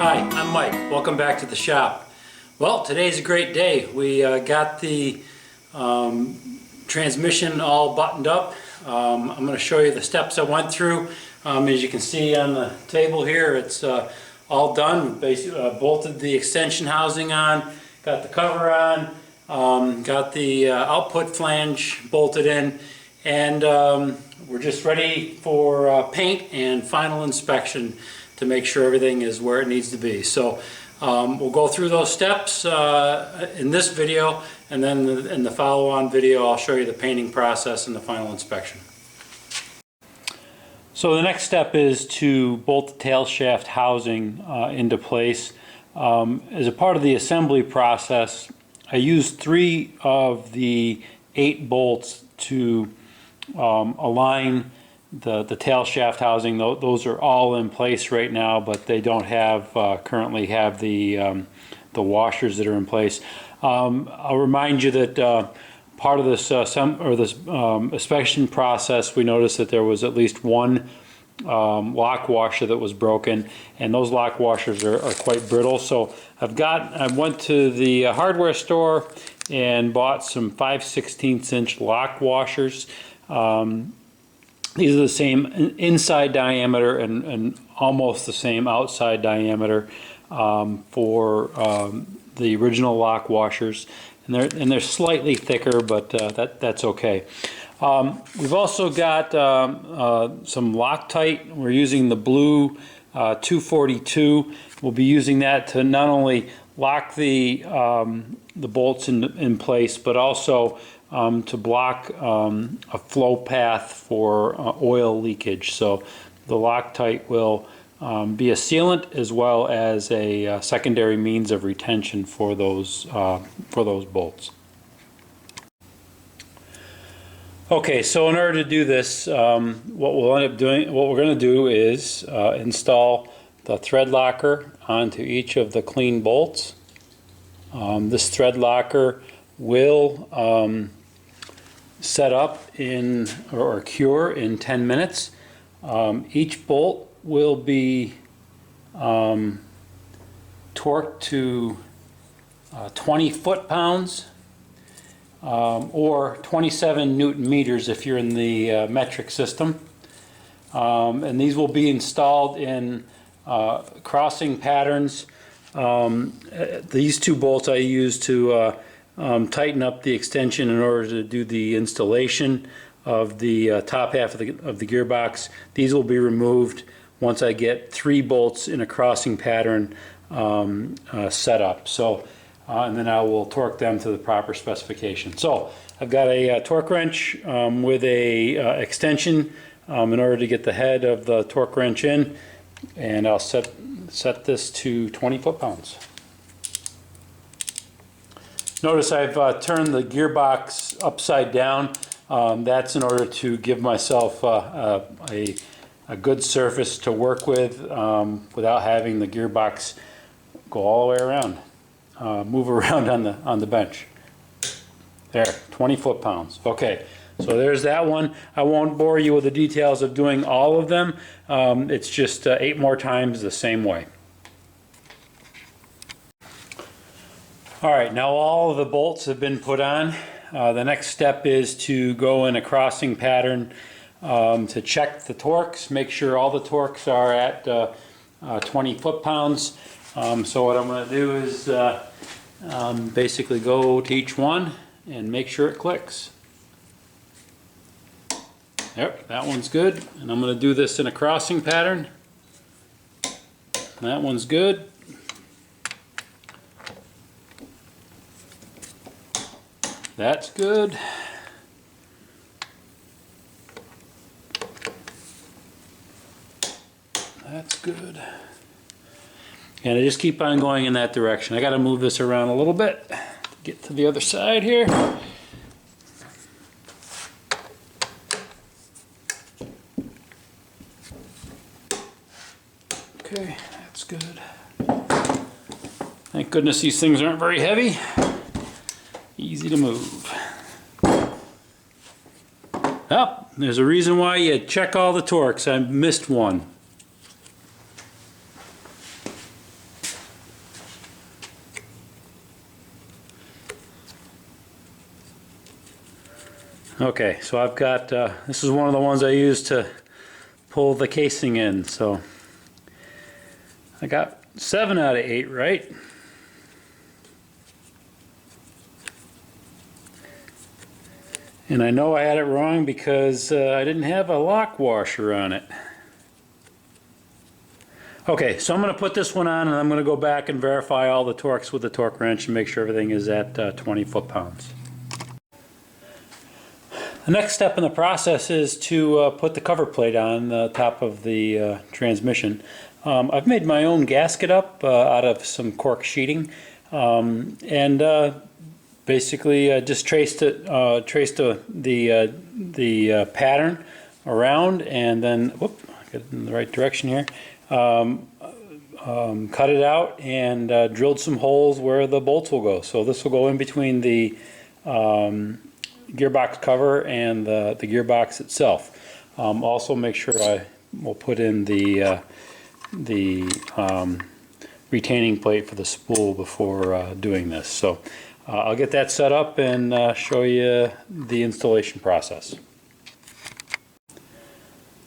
Hi, I'm Mike. Welcome back to the shop. Well, today's a great day. We got the transmission all buttoned up. I'm going to show you the steps I went through. As you can see on the table here, it's all done. Basically, bolted the extension housing on, got the cover on, got the output flange bolted in, and we're just ready for paint and final inspection to make sure everything is where it needs to be. So we'll go through those steps in this video, and then in the follow-on video I'll show you the painting process and the final inspection. So the next step is to bolt the tail shaft housing into place. As a part of the assembly process, I used 3 of the 8 bolts to align the tail shaft housing. Those are all in place right now, but they don't have currently have the washers that are in place. I'll remind you that part of this inspection process, we noticed that there was at least one lock washer that was broken, and those lock washers are quite brittle. So I went to the hardware store and bought some 5/16 inch lock washers. These are the same inside diameter and almost the same outside diameter for the original lock washers, and they're slightly thicker, but that's okay. We've also got some Loctite. We're using the blue 242. We'll be using that to not only lock the bolts in place, but also to block a flow path for oil leakage. So the Loctite will be a sealant as well as a secondary means of retention for those bolts. Okay, so in order to do this, what we're going to do is install the thread locker onto each of the clean bolts. This thread locker will set up or cure in 10 minutes. Each bolt will be torqued to 20 foot-pounds or 27 Newton meters if you're in the metric system. And these will be installed in crossing patterns. These 2 bolts I use to tighten up the extension in order to do the installation of the top half of the gearbox. These will be removed once I get 3 bolts in a crossing pattern set up. So, and then I will torque them to the proper specification. So I've got a torque wrench with a extension in order to get the head of the torque wrench in, and I'll set this to 20 foot-pounds. Notice I've turned the gearbox upside down. That's in order to give myself a good surface to work with without having the gearbox go all the way around, move around on the bench. There, 20 foot-pounds. Okay, so there's that one. I won't bore you with the details of doing all of them. It's just 8 more times the same way. Alright, now all of the bolts have been put on. The next step is to go in a crossing pattern to check the torques, make sure all the torques are at 20 foot-pounds. So what I'm going to do is basically go to each one and make sure it clicks. Yep, that one's good. And I'm going to do this in a crossing pattern. That one's good. That's good. That's good. And I just keep on going in that direction. I got to move this around a little bit to get to the other side here. Okay, that's good. Thank goodness these things aren't very heavy. Easy to move. Oh, there's a reason why you check all the torques. I missed one. Okay, so I've got, this is one of the ones I use to pull the casing in, so I got 7 out of 8 right. And I know I had it wrong because I didn't have a lock washer on it. Okay, so I'm going to put this one on and I'm going to go back and verify all the torques with the torque wrench and make sure everything is at 20 foot-pounds. The next step in the process is to put the cover plate on the top of the transmission. I've made my own gasket up out of some Cork sheeting, and basically just traced the pattern around, and then whoop, get it in the right direction here. Cut it out and drilled some holes where the bolts will go. So this will go in between the gearbox cover and the gearbox itself. Also make sure I will put in the retaining plate for the spool before doing this. So I'll get that set up and show you the installation process.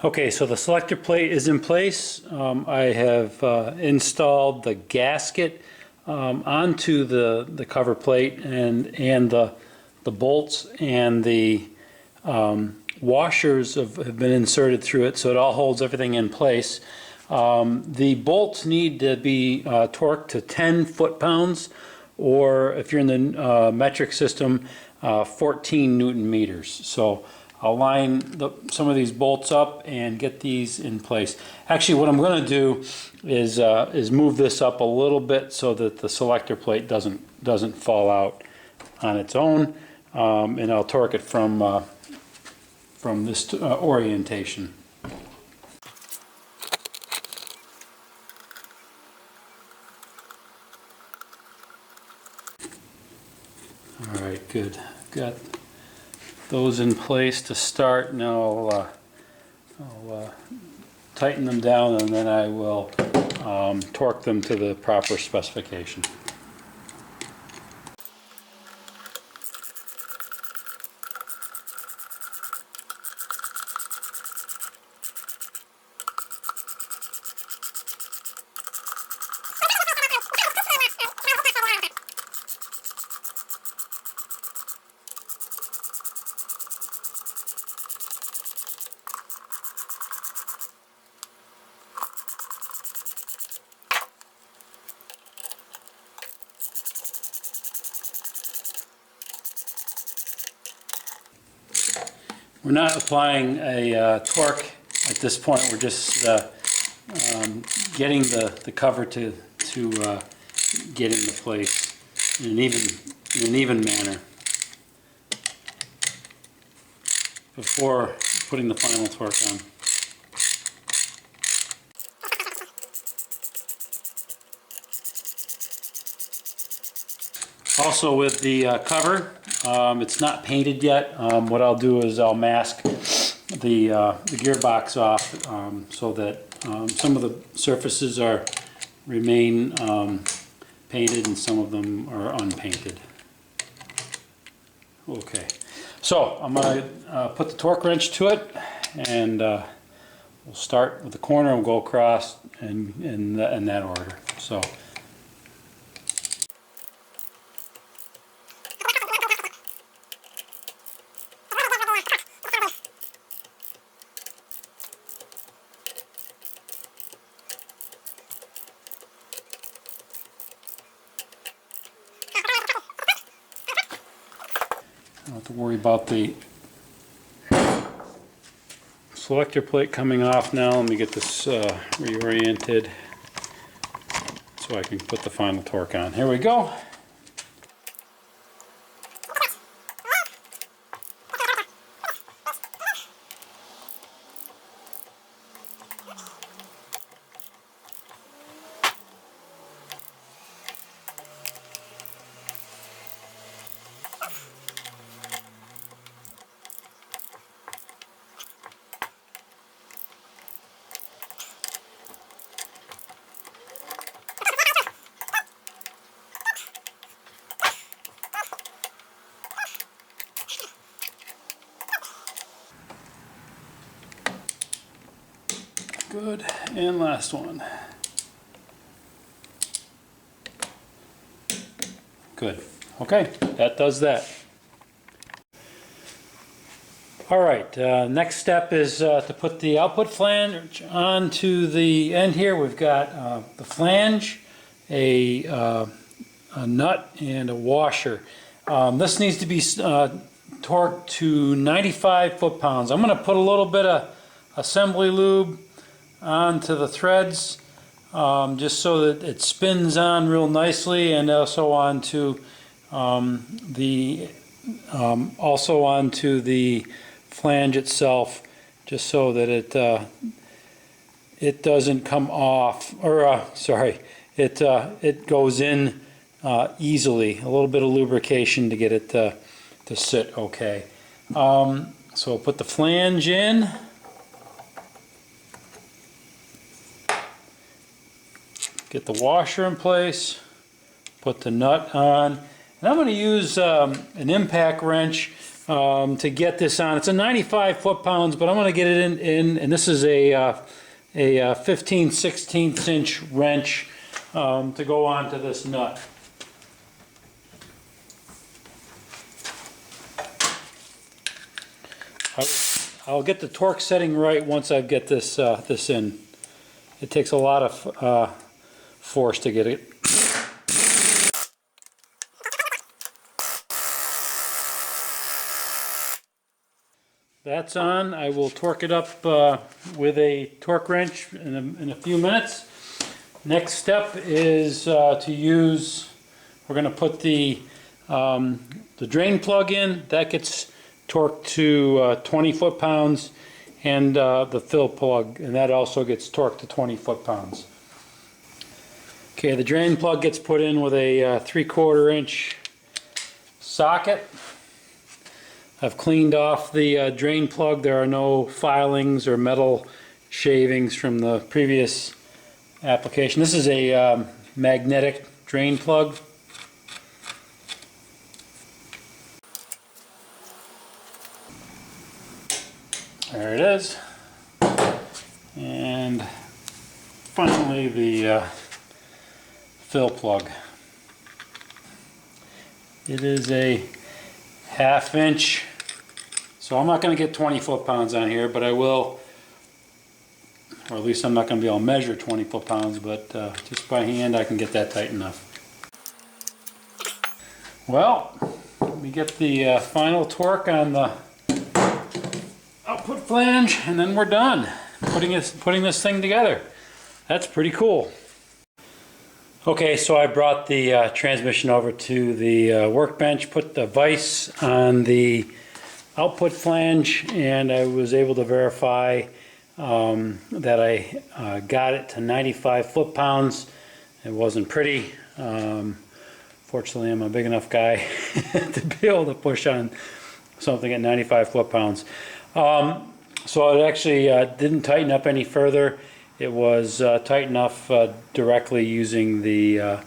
Okay, so the selector plate is in place. I have installed the gasket onto the cover plate, and the bolts and the washers have been inserted through it, so it all holds everything in place. The bolts need to be torqued to 10 foot-pounds, or if you're in the metric system, 14 Newton meters. So I'll line some of these bolts up and get these in place. Actually, what I'm going to do is move this up a little bit so that the selector plate doesn't fall out on its own, and I'll torque it from this orientation. All right, good. Got those in place to start. Now I'll tighten them down, and then I will torque them to the proper specification. We're not applying a torque at this point. We're just getting the cover to get into place in an even manner before putting the final torque on. Also with the cover, it's not painted yet. What I'll do is I'll mask the gearbox off so that some of the surfaces remain painted and some of them are unpainted. Okay, so I'm going to put the torque wrench to it, and we'll start with the corner and we'll go across in that order. So. I don't have to worry about the selector plate coming off now. Let me get this reoriented so I can put the final torque on. Here we go. Good. And last one. Good. Okay, that does that. All right, next step is to put the output flange onto the end here. We've got the flange, a nut, and a washer. This needs to be torqued to 95 foot-pounds. I'm going to put a little bit of assembly lube onto the threads just so that it spins on real nicely, and also onto the flange itself, just so that it doesn't come off, or sorry, it goes in easily. A little bit of lubrication to get it to sit okay. So we'll put the flange in. Get the washer in place. Put the nut on. And I'm going to use an impact wrench to get this on. It's a 95 foot-pounds, but I'm going to get it in, and this is a 15/16 inch wrench to go onto this nut. I'll get the torque setting right once I get this in. It takes a lot of force to get it. That's on. I will torque it up with a torque wrench in a few minutes. Next step is to use, we're going to put the drain plug in. That gets torqued to 20 foot-pounds, and the fill plug, and that also gets torqued to 20 foot-pounds. Okay, the drain plug gets put in with a 3/4 inch socket. I've cleaned off the drain plug. There are no filings or metal shavings from the previous application. This is a magnetic drain plug. There it is. And finally the fill plug. It is a 1/2 inch, so I'm not going to get 20 foot-pounds on here, but I will, or at least I'm not going to be able to measure 20 foot-pounds, but just by hand I can get that tight enough. Well, let me get the final torque on the output flange, and then we're done putting this thing together. That's pretty cool. Okay, so I brought the transmission over to the workbench, put the vise on the output flange, and I was able to verify that I got it to 95 foot-pounds. It wasn't pretty. Fortunately, I'm a big enough guy to be able to push on something at 95 foot-pounds. So it actually didn't tighten up any further. It was tight enough directly using the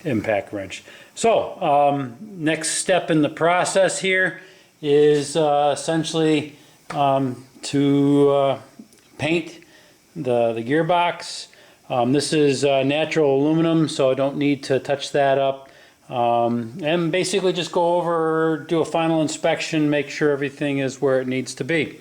impact wrench. So next step in the process here is essentially to paint the gearbox. This is natural aluminum, so I don't need to touch that up. And basically just go over, do a final inspection, make sure everything is where it needs to be.